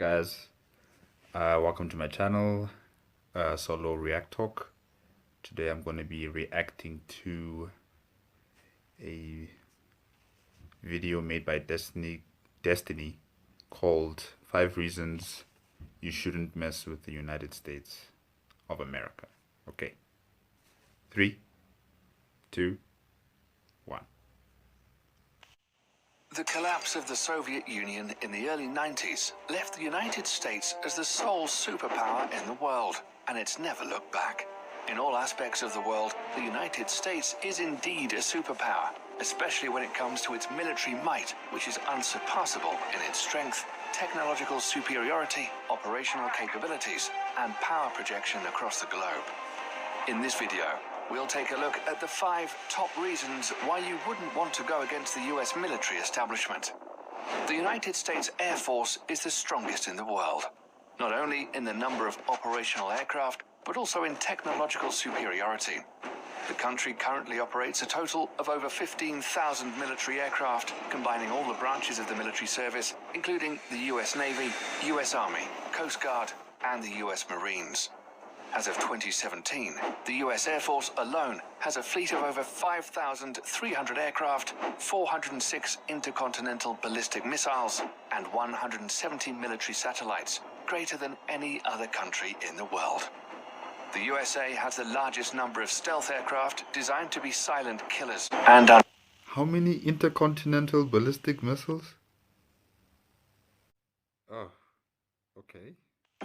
guys? Welcome to my channel, Solo React Talk. Today I'm going to be reacting to a video made by Destiny called 5 Reasons You Shouldn't Mess with the United States of America. Okay. 3, 2, 1. The collapse of the Soviet Union in the early 90s left the United States as the sole superpower in the world, and it's never looked back. In all aspects of the world, the United States is indeed a superpower, especially when it comes to its military might, which is unsurpassable in its strength, technological superiority, operational capabilities, and power projection across the globe. In this video, we'll take a look at the 5 top reasons why you wouldn't want to go against the US military establishment. The United States Air Force is the strongest in the world, not only in the number of operational aircraft, but also in technological superiority. The country currently operates a total of over 15,000 military aircraft, combining all the branches of the military service, including the US Navy, US Army, Coast Guard, and the US Marines. As of 2017, the US Air Force alone has a fleet of over 5,300 aircraft, 406 intercontinental ballistic missiles, and 170 military satellites, greater than any other country in the world. The USA has the largest number of stealth aircraft designed to be silent killers and How many intercontinental ballistic missiles? Oh, okay.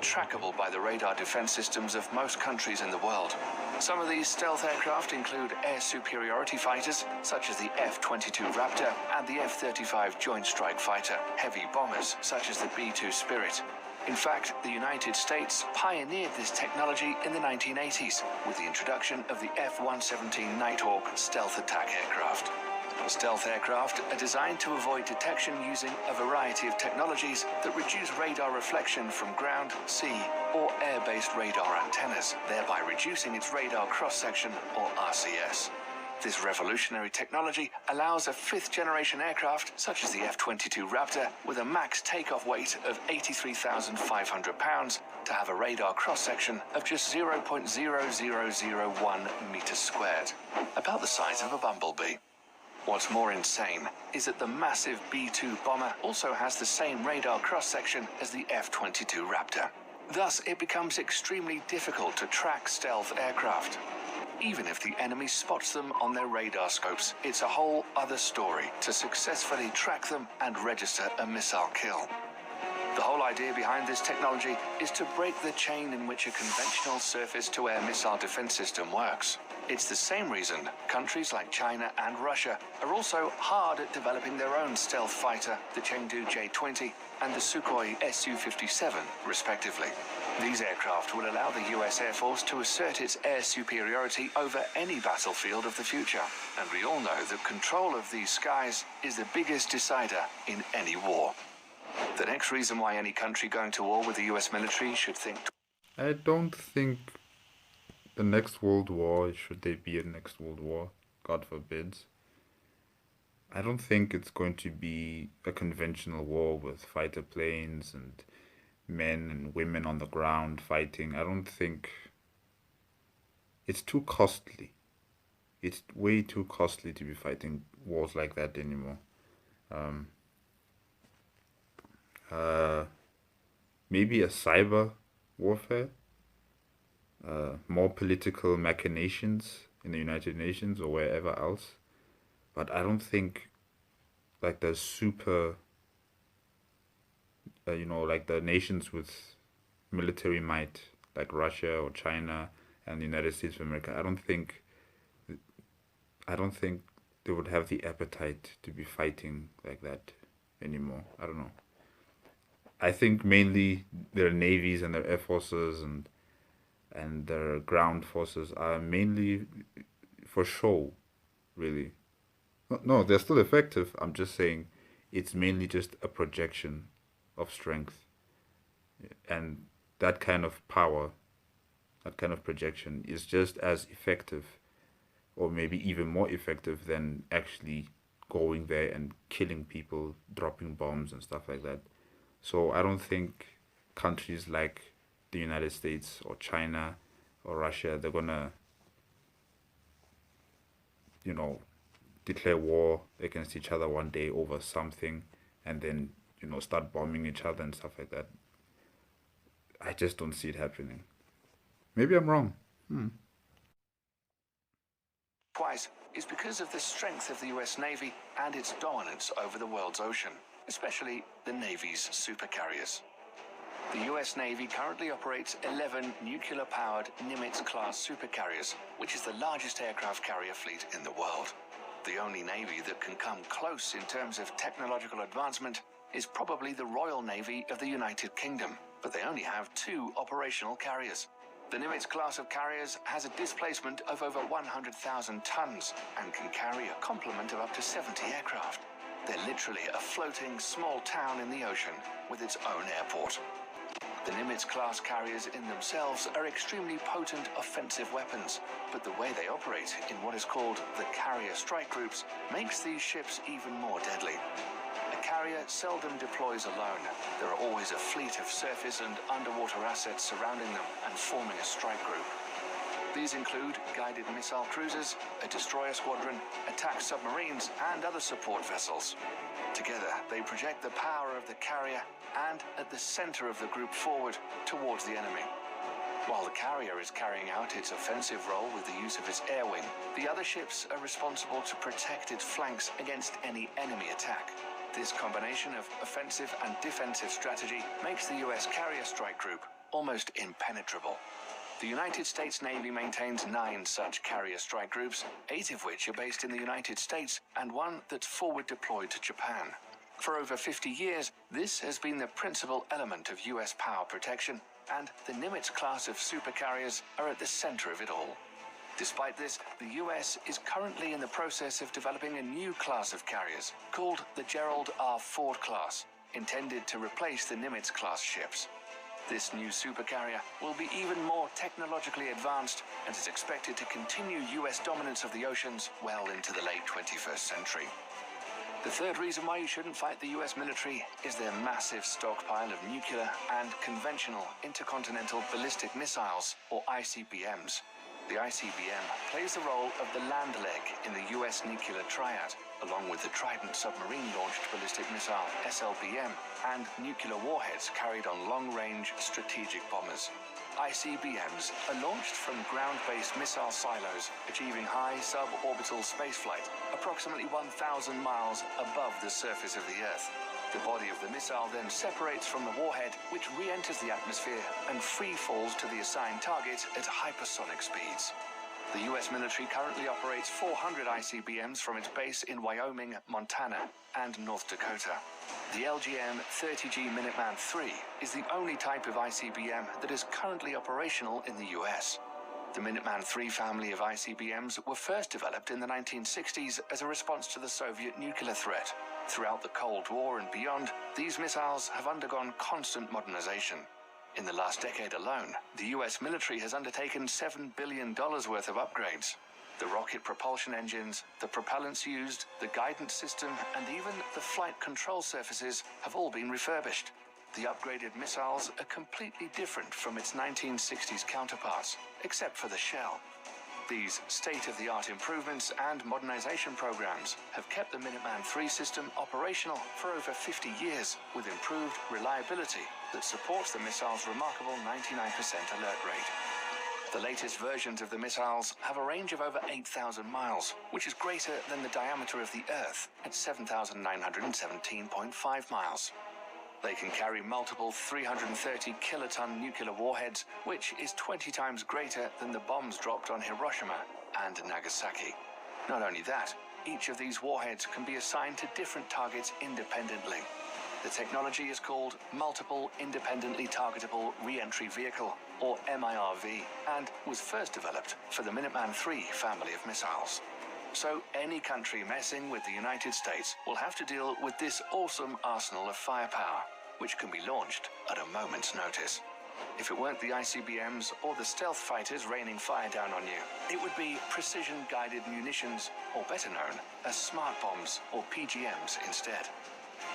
trackable by the radar defense systems of most countries in the world. Some of these stealth aircraft include air superiority fighters, such as the F-22 Raptor and the F-35 Joint Strike Fighter, heavy bombers, such as the B-2 Spirit. In fact, the United States pioneered this technology in the 1980s with the introduction of the F-117 Nighthawk stealth attack aircraft. Stealth aircraft are designed to avoid detection using a variety of technologies that reduce radar reflection from ground, sea, or air-based radar antennas, thereby reducing its radar cross-section, or RCS. This revolutionary technology allows a 5th-generation aircraft, such as the F-22 Raptor, with a max takeoff weight of 83,500 pounds, to have a radar cross-section of just 0.0001 meters squared, about the size of a bumblebee. What's more insane is that the massive B-2 bomber also has the same radar cross-section as the F-22 Raptor. Thus, it becomes extremely difficult to track stealth aircraft. Even if the enemy spots them on their radar scopes, it's a whole other story to successfully track them and register a missile kill. The whole idea behind this technology is to break the chain in which a conventional surface-to-air missile defense system works. It's the same reason countries like China and Russia are also hard at developing their own stealth fighter, the Chengdu J-20 and the Sukhoi Su-57, respectively. These aircraft will allow the US Air Force to assert its air superiority over any battlefield of the future. And we all know that control of these skies is the biggest decider in any war. The next reason why any country going to war with the US military should think... I don't think the next World War, should there be a next World War, God forbid, I don't think it's going to be a conventional war with fighter planes and men and women on the ground fighting. I don't think it's too costly. It's way too costly to be fighting wars like that anymore. Maybe a cyber warfare, more political machinations in the United Nations or wherever else. But I don't think like the super, like the nations with military might, like Russia or China and the United States of America, I don't think they would have the appetite to be fighting like that anymore. I don't know. I think mainly their navies and their air forces and their ground forces are mainly for show, really. No, they're still effective. I'm just saying it's mainly just a projection of strength. And that kind of power, that kind of projection is just as effective, or maybe even more effective than actually going there and killing people, dropping bombs and stuff like that. So I don't think countries like the United States or China or Russia, they're gonna, you know, declare war against each other one day over something, and then, start bombing each other and stuff like that. I just don't see it happening. Maybe I'm wrong. Twice is because of the strength of the US Navy and its dominance over the world's ocean, especially the Navy's supercarriers. The US Navy currently operates 11 nuclear-powered Nimitz-class supercarriers, which is the largest aircraft carrier fleet in the world. The only Navy that can come close in terms of technological advancement is probably the Royal Navy of the United Kingdom, but they only have 2 operational carriers. The Nimitz class of carriers has a displacement of over 100,000 tons and can carry a complement of up to 70 aircraft. They're literally a floating small town in the ocean with its own airport. The Nimitz-class carriers in themselves are extremely potent offensive weapons, but the way they operate in what is called the carrier strike groups makes these ships even more deadly. A carrier seldom deploys alone. There are always a fleet of surface and underwater assets surrounding them and forming a strike group. These include guided missile cruisers, a destroyer squadron, attack submarines, and other support vessels. Together, they project the power of the carrier and at the center of the group forward towards the enemy. While the carrier is carrying out its offensive role with the use of its air wing, the other ships are responsible to protect its flanks against any enemy attack. This combination of offensive and defensive strategy makes the US carrier strike group almost impenetrable. The United States Navy maintains 9 such carrier strike groups, 8 of which are based in the United States and 1 that's forward deployed to Japan. For over 50 years, this has been the principal element of US power protection, and the Nimitz class of supercarriers are at the center of it all. Despite this, the US is currently in the process of developing a new class of carriers called the Gerald R. Ford class, intended to replace the Nimitz class ships. This new supercarrier will be even more technologically advanced and is expected to continue US dominance of the oceans well into the late 21st century. The third reason why you shouldn't fight the US military is their massive stockpile of nuclear and conventional intercontinental ballistic missiles, or ICBMs. The ICBM plays the role of the land leg in the US nuclear triad, along with the Trident submarine-launched ballistic missile, SLBM, and nuclear warheads carried on long-range strategic bombers. ICBMs are launched from ground-based missile silos, achieving high suborbital spaceflight, approximately 1,000 miles above the surface of the Earth. The body of the missile then separates from the warhead, which re-enters the atmosphere and free falls to the assigned target at hypersonic speeds. The US military currently operates 400 ICBMs from its base in Wyoming, Montana, and North Dakota. The LGM-30G Minuteman III is the only type of ICBM that is currently operational in the US. The Minuteman III family of ICBMs were first developed in the 1960s as a response to the Soviet nuclear threat. Throughout the Cold War and beyond, these missiles have undergone constant modernization. In the last decade alone, the US military has undertaken $7 billion worth of upgrades. The rocket propulsion engines, the propellants used, the guidance system, and even the flight control surfaces have all been refurbished. The upgraded missiles are completely different from its 1960s counterparts, except for the shell. These state-of-the-art improvements and modernization programs have kept the Minuteman III system operational for over 50 years, with improved reliability that supports the missile's remarkable 99% alert rate. The latest versions of the missiles have a range of over 8,000 miles, which is greater than the diameter of the Earth at 7,917.5 miles. They can carry multiple 330 kiloton nuclear warheads, which is 20 times greater than the bombs dropped on Hiroshima and Nagasaki. Not only that, each of these warheads can be assigned to different targets independently. The technology is called Multiple Independently Targetable Re-Entry Vehicle, or MIRV, and was first developed for the Minuteman III family of missiles. So any country messing with the United States will have to deal with this awesome arsenal of firepower, which can be launched at a moment's notice. If it weren't the ICBMs or the stealth fighters raining fire down on you, it would be precision-guided munitions, or better known as smart bombs or PGMs instead.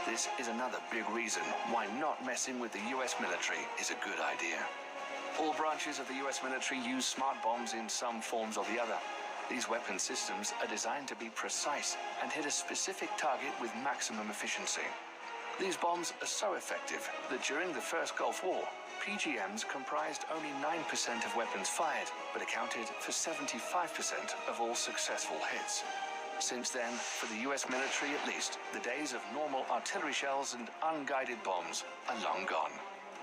This is another big reason why not messing with the US military is a good idea. All branches of the US military use smart bombs in some forms or the other. These weapon systems are designed to be precise and hit a specific target with maximum efficiency. These bombs are so effective that during the first Gulf War, PGMs comprised only 9% of weapons fired, but accounted for 75% of all successful hits. Since then, for the US military at least, the days of normal artillery shells and unguided bombs are long gone.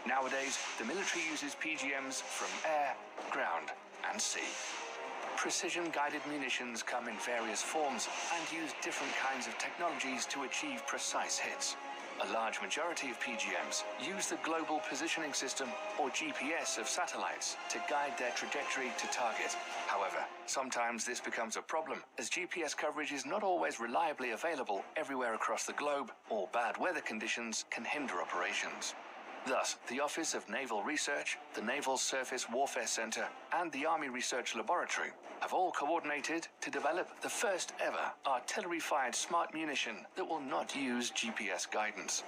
Nowadays, the military uses PGMs from air, ground, and sea. Precision-guided munitions come in various forms and use different kinds of technologies to achieve precise hits. A large majority of PGMs use the Global Positioning System, or GPS, of satellites to guide their trajectory to target. However, sometimes this becomes a problem, as GPS coverage is not always reliably available everywhere across the globe, or bad weather conditions can hinder operations. Thus, the Office of Naval Research, the Naval Surface Warfare Center, and the Army Research Laboratory have all coordinated to develop the first ever artillery-fired smart munition that will not use GPS guidance.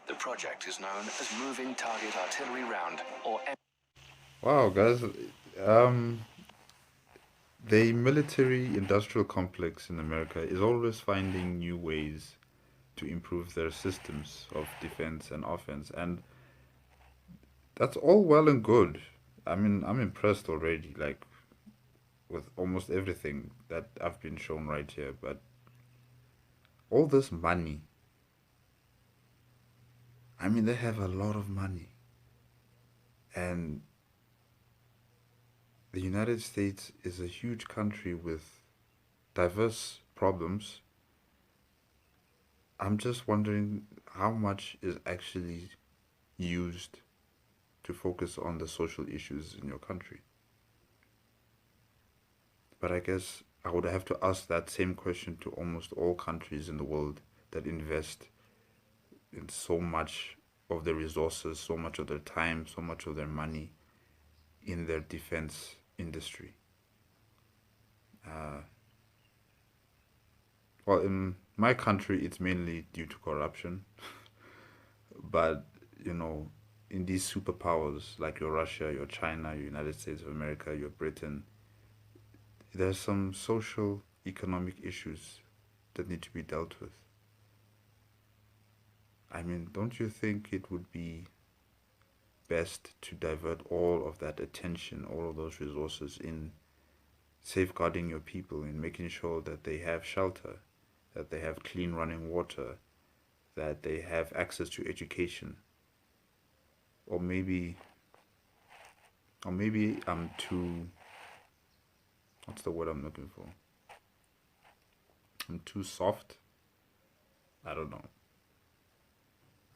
The project is known as Moving Target Artillery Round, or Wow, guys. Um, the military-industrial complex in America is always finding new ways to improve their systems of defense and offense, and that's all well and good. I mean, I'm impressed already, like with almost everything that I've been shown right here. But all this money, I mean, they have a lot of money. And the United States is a huge country with diverse problems. I'm just wondering how much is actually used to focus on the social issues in your country. But I guess I would have to ask that same question to almost all countries in the world that invest in so much of their resources, so much of their time, so much of their money in their defense industry. Uh, well, in my country, it's mainly due to corruption, but you know, in these superpowers like your Russia, your China, your United States of America, your Britain, there's some social, economic issues that need to be dealt with. I mean, don't you think it would be best to divert all of that attention, all of those resources in safeguarding your people, in making sure that they have shelter, that they have clean running water, that they have access to education? Or maybe I'm too, what's the word I'm looking for? I'm too soft. I don't know.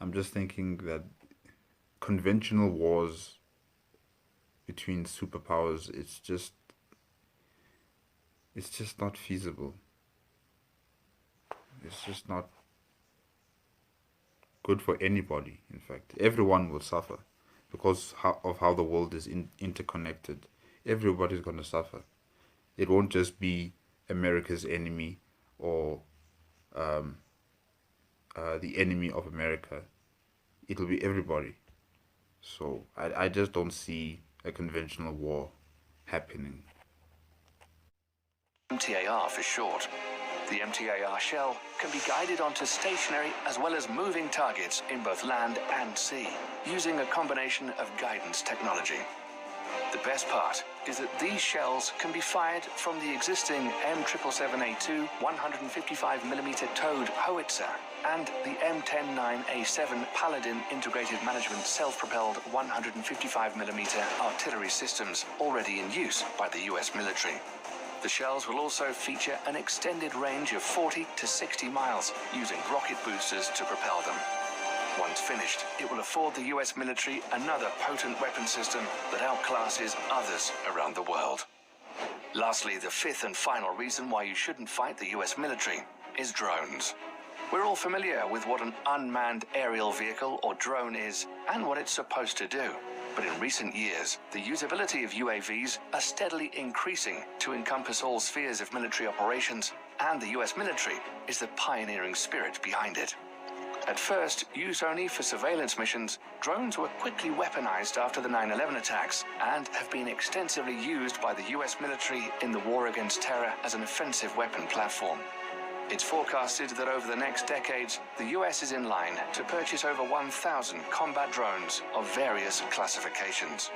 I'm just thinking that conventional wars between superpowers, it's just not feasible. It's just not good for anybody. In fact, everyone will suffer because of how the world is interconnected. Everybody's going to suffer. It won't just be America's enemy or the enemy of America. It'll be everybody. So I just don't see a conventional war happening. MTAR for short. The MTAR shell can be guided onto stationary as well as moving targets in both land and sea, using a combination of guidance technology. The best part is that these shells can be fired from the existing M777A2 155mm towed howitzer and the M109A7 Paladin integrated management self-propelled 155mm artillery systems already in use by the US military. The shells will also feature an extended range of 40 to 60 miles, using rocket boosters to propel them. Once finished, it will afford the US military another potent weapon system that outclasses others around the world. Lastly, the fifth and final reason why you shouldn't fight the US military is drones. We're all familiar with what an unmanned aerial vehicle or drone is and what it's supposed to do. But in recent years, the usability of UAVs are steadily increasing to encompass all spheres of military operations, and the US military is the pioneering spirit behind it. At first, used only for surveillance missions, drones were quickly weaponized after the 9/11 attacks and have been extensively used by the US military in the war against terror as an offensive weapon platform. It's forecasted that over the next decades, the US is in line to purchase over 1,000 combat drones of various classifications.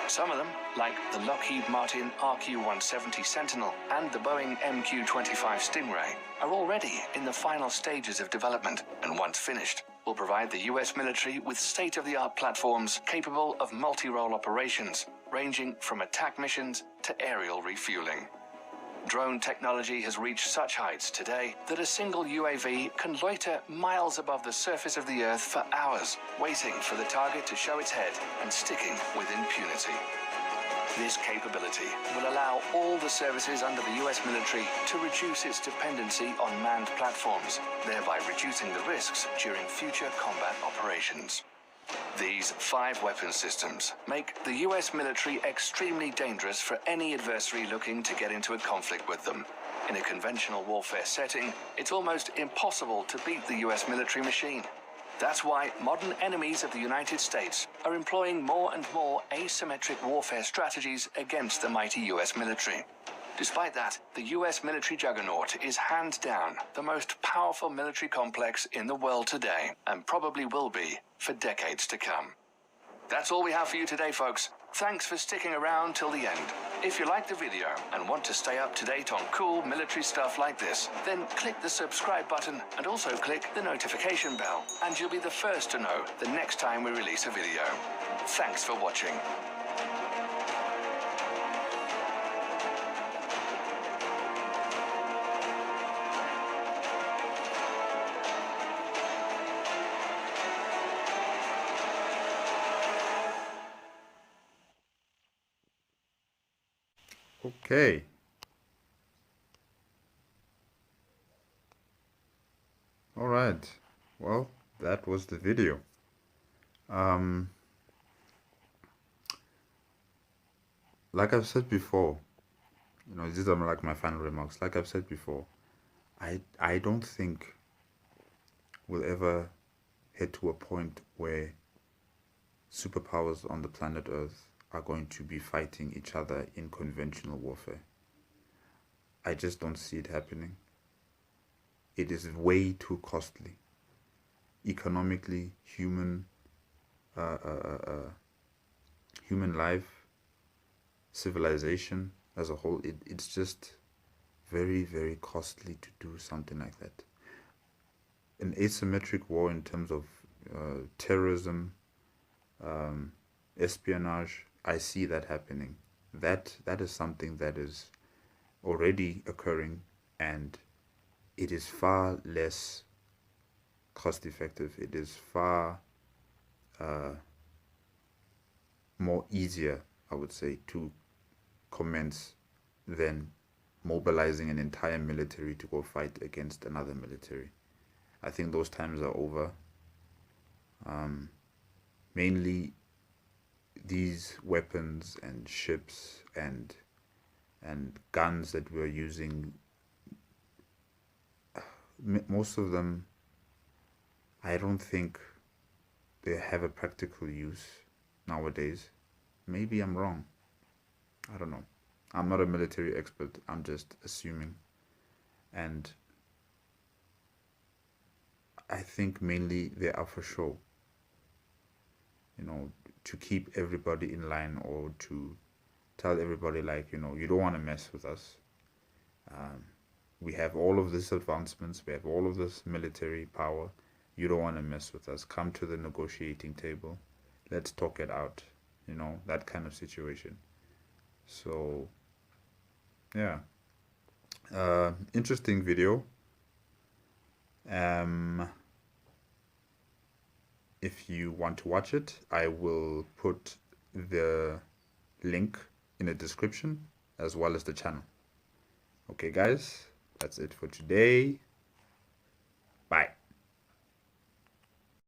Some of them, like the Lockheed Martin RQ-170 Sentinel and the Boeing MQ-25 Stingray, are already in the final stages of development, and once finished, will provide the US military with state-of-the-art platforms capable of multi-role operations, ranging from attack missions to aerial refueling. Drone technology has reached such heights today that a single UAV can loiter miles above the surface of the Earth for hours, waiting for the target to show its head and sticking with impunity. This capability will allow all the services under the US military to reduce its dependency on manned platforms, thereby reducing the risks during future combat operations. These 5 weapon systems make the US military extremely dangerous for any adversary looking to get into a conflict with them. In a conventional warfare setting, it's almost impossible to beat the US military machine. That's why modern enemies of the United States are employing more and more asymmetric warfare strategies against the mighty US military. Despite that, the US military juggernaut is hands down the most powerful military complex in the world today, and probably will be for decades to come. That's all we have for you today, folks. Thanks for sticking around till the end. If you liked the video and want to stay up to date on cool military stuff like this, then click the subscribe button and also click the notification bell, and you'll be the first to know the next time we release a video. Thanks for watching. Okay. All right. Well, that was the video. Like I've said before, these are like my final remarks. Like I've said before, I don't think we'll ever head to a point where superpowers on the planet Earth are going to be fighting each other in conventional warfare. I just don't see it happening. It is way too costly. Economically, human life, civilization as a whole, it's just very, very costly to do something like that. An asymmetric war in terms of terrorism, espionage, I see that happening. That is something that is already occurring, and it is far less cost effective. It is far more easier, I would say, to commence than mobilizing an entire military to go fight against another military. I think those times are over. Mainly these weapons and ships and guns that we're using, most of them, I don't think they have a practical use nowadays. Maybe I'm wrong. I don't know. I'm not a military expert. I'm just assuming. And I think mainly they are for show. To keep everybody in line, or to tell everybody, like, you don't want to mess with us. We have all of these advancements. We have all of this military power. You don't want to mess with us. Come to the negotiating table. Let's talk it out. That kind of situation. So, yeah. Interesting video. If you want to watch it, I will put the link in the description as well as the channel. Okay, guys, that's it for today. Bye.